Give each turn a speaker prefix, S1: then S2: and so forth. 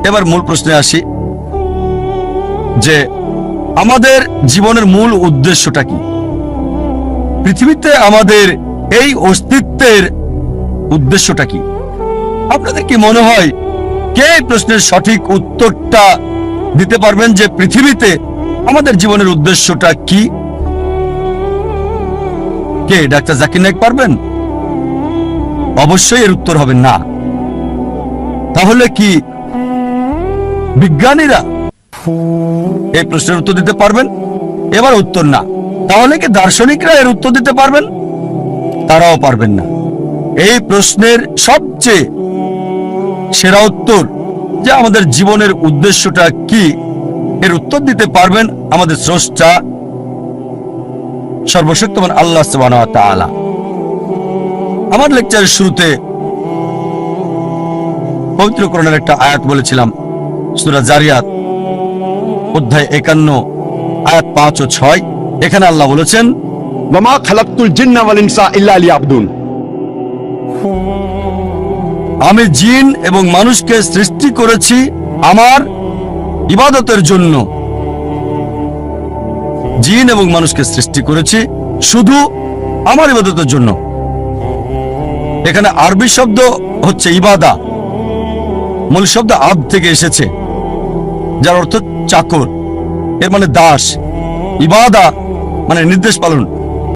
S1: এবার মূল প্রশ্নে আসি যে আমাদের জীবনের মূল উদ্দেশ্যটা কি? পৃথিবীতে আমাদের এই অস্তিত্বের উদ্দেশ্যটা কি? আপনাদের কি মনে হয় কে এই প্রশ্নের সঠিক উত্তরটা দিতে পারবেন যে পৃথিবীতে আমাদের জীবনের উদ্দেশ্যটা কি? কে? ডাক্তার জাকির নায়েক পারবেন? অবশ্যই এর উত্তর হবে না। তাহলে কি বিজ্ঞানীরা এই প্রশ্নের উত্তর দিতে পারবেন? এবার উত্তর না। তাহলে কি দার্শনিকরা এর উত্তর দিতে পারবেন? তারাও পারবেন না। এই প্রশ্নের সবচেয়ে সেরা উত্তর যে আমাদের জীবনের উদ্দেশ্যটা কি, এর উত্তর দিতে পারবেন আমাদের স্রষ্টা সর্বশক্তিমান আল্লাহ সুবহানাহু ওয়া তাআলা। আমার লেকচারের শুরুতে পবিত্র কোরআনের একটা আয়াত বলেছিলাম, সূরা জারিয়াত অধ্যায় 51 আয়াত 5 ও 6। এখানে আল্লাহ বলেছেন,
S2: ওয়ামা খালাকতুল জিন্না ওয়াল ইনসা ইল্লা লিয়াবুদুন।
S1: আমি জিন এবং মানুষকে সৃষ্টি করেছি আমার ইবাদতের জন্য। জিন এবং মানুষকে সৃষ্টি করেছি শুধু আমার ইবাদতের জন্য। এখানে আরবি শব্দ হচ্ছে ইবাদা, মূল শব্দ আব থেকে এসেছে, যার অর্থ চাকর, এর মানে দাস। ইবাদা মানে নির্দেশ পালন।